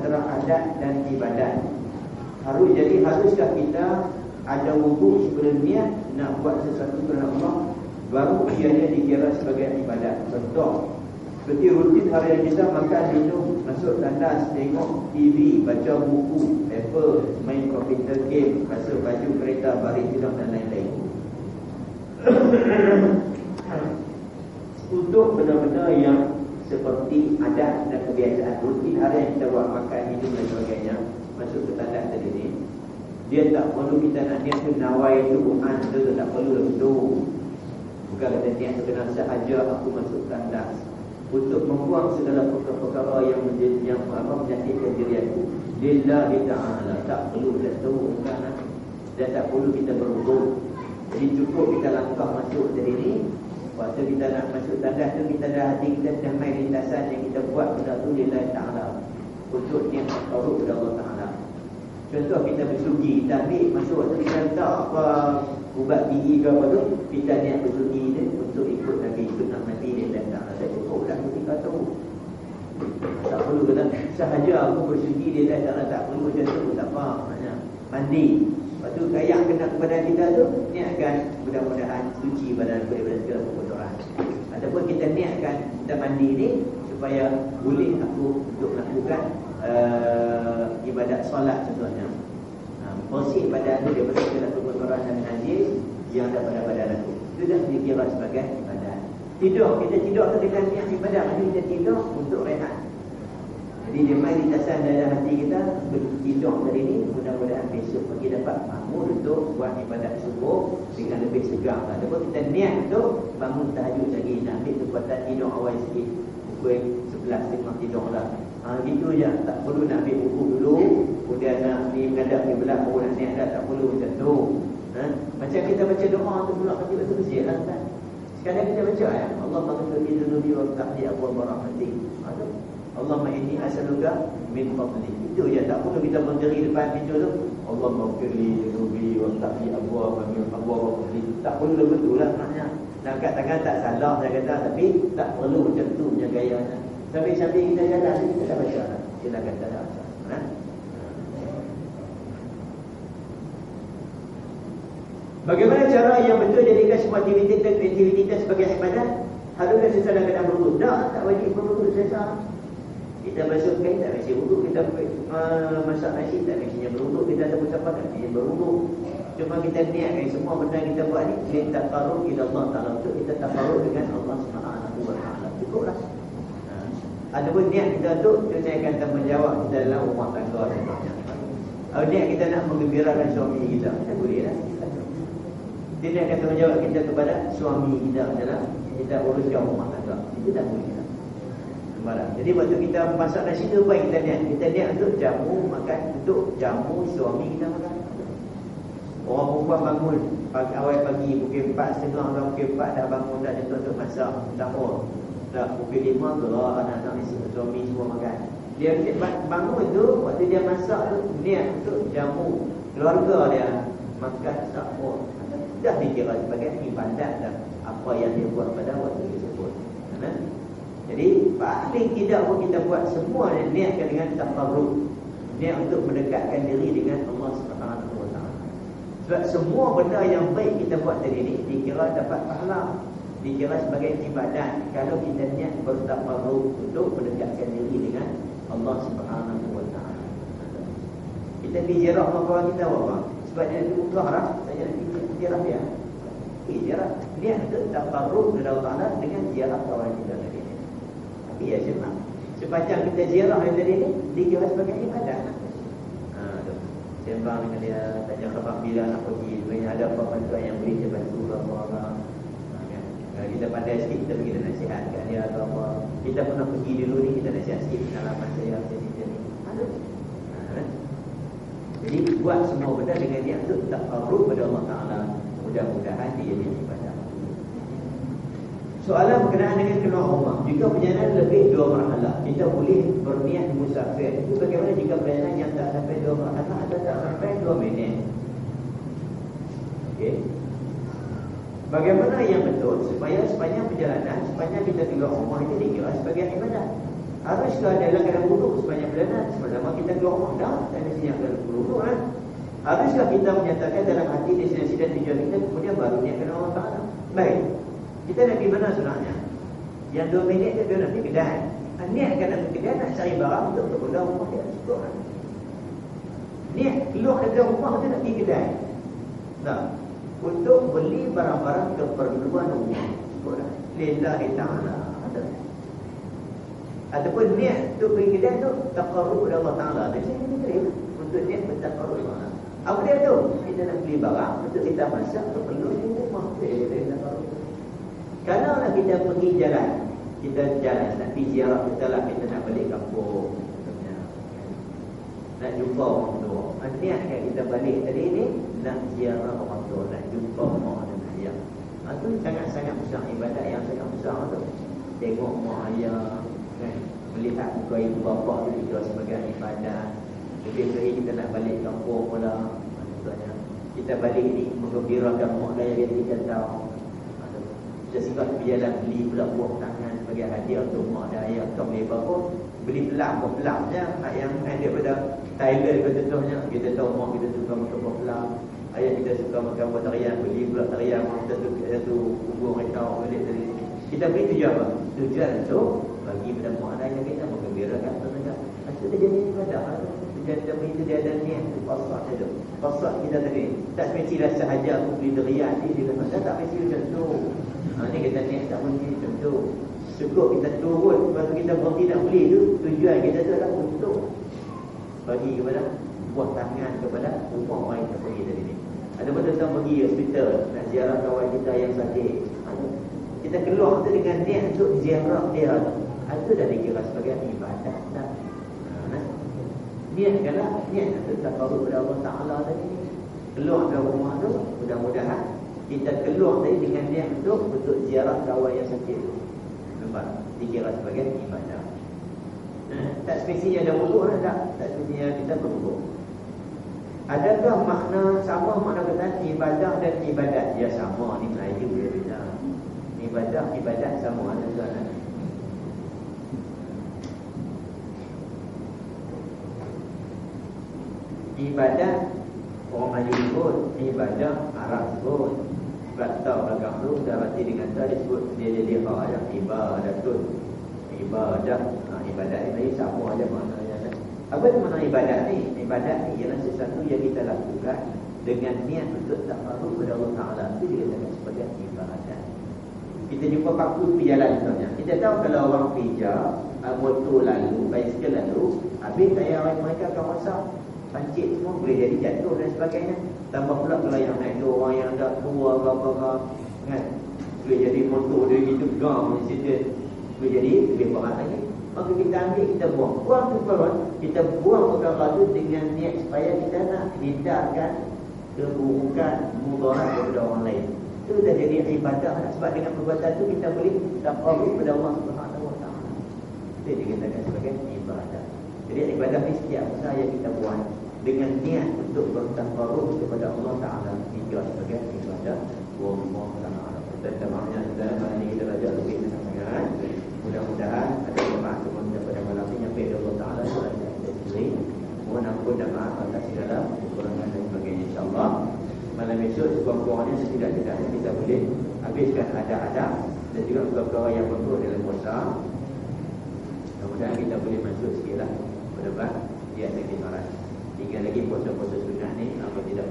antara adat dan ibadat. Haruskah kita ada wuduk sebelum niat nak buat sesuatu kerana Allah, baru ianya dikira sebagai ibadat. Contoh, seperti rutin harian kita makan, minum, masuk tandas, tengok TV, baca buku, paper, main komputer game, basuh baju, kereta, baris tidur dan lain-lain. Untuk benda-benda yang seperti adat dan kebiasaan rutin harian kita buat, makan, minum dan sebagainya, masuk ke tandas tadi ni, dia tak perlu kita nak niat tu nawai tu Quran tu, tak perlu tu. Bukan kata niat tu kena sahaja aku masuk tandas untuk membuang segala perkara-perkara yang menyakitkan diri aku. Lillahi ta'ala, tak perlu kita tahu kan, dan tak perlu kita berhubung. Jadi cukup kita langkah masuk dari ni. Waktu kita nak masuk tandas tu, kita dah hati kita dah main lintasan yang kita buat benda tu lillahi ta'ala, untuk niat takarrub kepada Allah Ta'ala. Contoh kita bersugi, kita ambil masuk waktu kita letak apa ubat gigi ke apa tu, kita niat bersugi ni untuk ikut Nabi, ikut nak mati lillahi ta'ala. Dah cukup dah kita tahu. Tak perlu kata sahaja aku bersugi lillahi ta'ala, tak perlu macam tu, tak apa maknanya. Mandi, lepas tu kayak kena kepada kita tu, niatkan mudah-mudahan suci badan daripada segala perkotoran. Ataupun kita niatkan kita mandi ni supaya boleh aku untuk melakukan ibadat solat contohnya. Bersih badan tu daripada segala perkotoran dan najis yang ada pada badan aku. Itu dah dikira sebagai ibadat. Tidur, kita tidur tu dengan niat ibadat. Maksudnya kita tidur untuk rehat. Jadi dia main lintasan dalam hati kita, tidur hari ni, mudah-mudahan besok pagi dapat bangun untuk buat ibadat subuh dengan lebih segar. Ataupun kita niat untuk bangun tahajud lagi, nak ambil kekuatan tidur awal sikit, pukul 11 tengah tidur lah. Gitu je, tak perlu nak ambil buku dulu, kemudian nak ni menghadap ke belah, baru nak niat dah, tak perlu macam tu. Macam kita baca doa tu pula, baca betul-betul lah kan. Sekarang kita baca ya, Allah maghfirli dzunubi wa ftahli abwaaba rahmatik. Allahumma inni as'aluka min fadlik. Itu je, tak perlu kita berdiri depan pintu tu, Allah maghfirli dzunubi wa ftahli abwaaba rahmatik. Tak perlu betul lah maknanya. Nak angkat tangan tak salah saya kata, tapi tak perlu macam tu punya gayanya. Sambil-sambil kita jalan, kita dah baca lah. Silakan kita dah baca. Bagaimana cara yang betul jadikan semua aktiviti kita sebagai ibadat? Haruskah sesudah keadaan berwuduk? Tak wajib berwuduk sesat. Kita basuh kain tak mesti wuduk, kita masak nasi tak mestinya berwuduk, kita ada ucapan tak mestinya berwuduk. Cuma kita niatkan semua benda yang kita buat ni kita takarrub ila Allah Ta'ala, untuk kita takarrub dengan Allah Subhanahu wa Ta'ala. Cukuplah. Adapun niat kita tu saya akan tanggungjawab kita dalam rumah tangga contohnya. Niat kita nak menggembirakan suami kita, kita boleh lah. Dia akan tanggungjawab kita kepada suami kita adalah kita uruskan rumah tangga. Itu tak boleh lah. Jadi waktu kita masak nasi tu apa yang kita niat? Kita niat untuk jamu makan, untuk jamu suami kita makan. Orang perempuan bangun awal pagi pukul 4.30 atau pukul 4 dah bangun dah untuk masak sahur. Dah pukul 5 gerak anak-anak suami semua makan. Dia bangun tu, waktu dia masak tu niat untuk jamu keluarga dia makan sahur. Dah dikira sebagai ibadat dah apa yang dia buat pada waktu tersebut. Jadi paling tidak pun kita buat semua niatkan dengan takarrub, niat untuk mendekatkan diri dengan Allah Subhanahu wa Ta'ala. Sebab semua benda yang baik kita buat tadi ni dikira dapat pahala, dikira sebagai ibadat kalau kita niat bertakarrub untuk mendekatkan diri dengan Allah Subhanahu wa Ta'ala. Kita pergi ziarah kawan kita apa? Sebab dia ada umrah lah, saya nak pergi ziarah dia. Ziarah niat untuk takarrub kepada Allah Ta'ala dengan ziarah kawan kita tadi. Ya semua. Sepanjang kita ziarah yang tadi ni dikira sebagai ibadat. Sembang dengan dia, tanya khabar bila nak pergi, sebenarnya ada apa bantuan yang boleh dia bantu apa-apa. Kalau kita pandai sikit, kita pergi dan nasihat kat dia atau apa. Kita pernah pergi dulu ni, kita nasihat sikit pengalaman saya macam ni. Jadi buat semua benda dengan dia untuk takarrub kepada Allah Ta'ala. Mudah-mudahan dia jadi ibadat. Soalan berkenaan dengan keluar rumah. Jika perjalanan lebih 2 marhalah, kita boleh berniat musafir. Itu bagaimana jika perjalanan yang tak sampai 2 marhalah atau tak sampai 2 minit? Okey. Bagaimana yang betul supaya sepanjang perjalanan, sepanjang kita keluar rumah itu dikira sebagai ibadat? Haruskah dalam keadaan wuduk sepanjang perjalanan? Selama kita kita keluar rumah dah, tak mestinya kena berhubung kan. Haruskah kita menyatakan dalam hati destinasi dan tujuan kita, kemudian baru niatkan Allah Ta'ala. Baik, kita nak pergi mana sebenarnya? Yang 2 minit dia nak pergi kedai. Niatkan nak pergi kedai, nak cari barang untuk keperluan rumah dia, cukup kan? Niat keluar dari rumah dia nak pergi kedai. Nah, untuk beli barang-barang keperluan rumah, cukup kan? Lillahi ta'ala. Ataupun niat untuk pergi kedai tu taqarrub kepada Allah Ta'ala. Jadi kita terima untuk niat bertaqarrub kepada Allah. Apa dia tu? Kita nak beli barang untuk kita masak perlu di rumah. Kalau nak kita pergi jalan, kita jalan nak pergi ziarah, kita lah kita nak balik kampung, nak jumpa orang tua. Niat kan kita balik tadi ni nak ziarah orang tua, nak jumpa mak dan ayah. Itu sangat-sangat besar ibadat yang sangat besar tu. Tengok mak ayah, kan? Melihat muka ibu bapa tu juga sebagai ibadat. Lebih hari kita nak balik kampung pula, maksudnya kita balik ni menggembirakan mak ayah yang kita tahu. Kita singgah berjalan beli pula buah tangan sebagai hadiah untuk mak dan ayah. Kau beli apa? Beli pelang, buah pelang je. Yang daripada Thailand contohnya, kita tahu mak kita suka makan buah pelang, ayah kita suka makan buah terian, beli pula terian, satu punggung rekau balik dari sini. Kita beli tujuan apa? Tujuan untuk bagi pada mak dan ayah kita menggembirakan mereka. Itu dah jadi ibadah. Kita beli tu dia ada niat tu, pasal dia tu. Pasal kita tadi tak mestilah sahaja aku beli terian ni dia kata tak mesti macam tu. Ni kita niat tak mesti macam tu. Cukup kita turun, lepas tu kita berhenti nak beli tu, tujuan kita tu adalah untuk bagi kepada buah tangan kepada rumah orang yang kita pergi tadi ni. Ada pun tentang pergi hospital nak ziarah kawan kita yang sakit, kita keluar tu dengan niat untuk ziarah dia tu, itu dah dikira sebagai ibadat dah. Niatkanlah niat untuk taqarrub kepada Allah Ta'ala tadi. Keluar dari rumah tu, mudah-mudahan kita keluar tadi dengan niat untuk ziarah kawan yang sakit tu. Nampak? Dikira sebagai ibadah. Tak spesinya ada wuduk tak? Tak spesinya kita berwuduk. Adakah makna sama makna kata ibadah dan ibadat? Ya sama, ni Melayu dia beza. Ibadah sama ada tuan. Ibadat orang Melayu sebut, ibadah Arab sebut. Sebab tahu belakang tu dah berarti dengan tadi disebut dia jadi yang ibadatun. Ibadah, ibadat ini sama aja maknanya. Apa itu makna ibadat ni? Ibadat ni ialah sesuatu yang kita lakukan dengan niat untuk taqarrub kepada Allah Ta'ala. Itu dikatakan sebagai ibadat. Kita jumpa paku pergi jalan contohnya. Kita tahu kalau orang pijak, motor lalu, basikal lalu, habis saya mereka akan masak pancit semua, boleh jadi jatuh dan sebagainya. Tambah pula kalau yang naik tu orang yang dah tua apa-apa kan, boleh jadi motor dia gitu gam insiden, boleh jadi lebih berat lagi. Maka kita ambil, kita buang tu keluar, kita buang perkara tu dengan niat supaya kita nak hindarkan keburukan, mudarat kepada orang lain. Itu dah jadi ibadah. Sebab dengan perbuatan tu kita boleh taqarrub kepada Allah Subhanahu Wa Taala. Itu dikatakan sebagai ibadah. Jadi ibadah ni setiap usaha yang kita buat dengan niat untuk bertaqarrub kepada Allah Ta'ala, hingga sebagai ibadah. Wallahu ta'ala. Dan maknanya dalam ini kita belajar lebih sangat. Mudah-mudahan ada jemaah semua daripada malam ini sampai Allah Ta'ala sudah kita pilih. Mohon ampun dan maaf atas segala kekurangan dan sebagainya, insyaAllah. Malam esok sekurang-kurangnya setidak-tidaknya kita boleh habiskan adab-adab dan juga perkara yang perlu dalam puasa. Mudah-mudahan kita boleh masuk sikitlah pada bab dia ada kimaran. Tinggal lagi puasa-puasa sunnah ni, apa tidak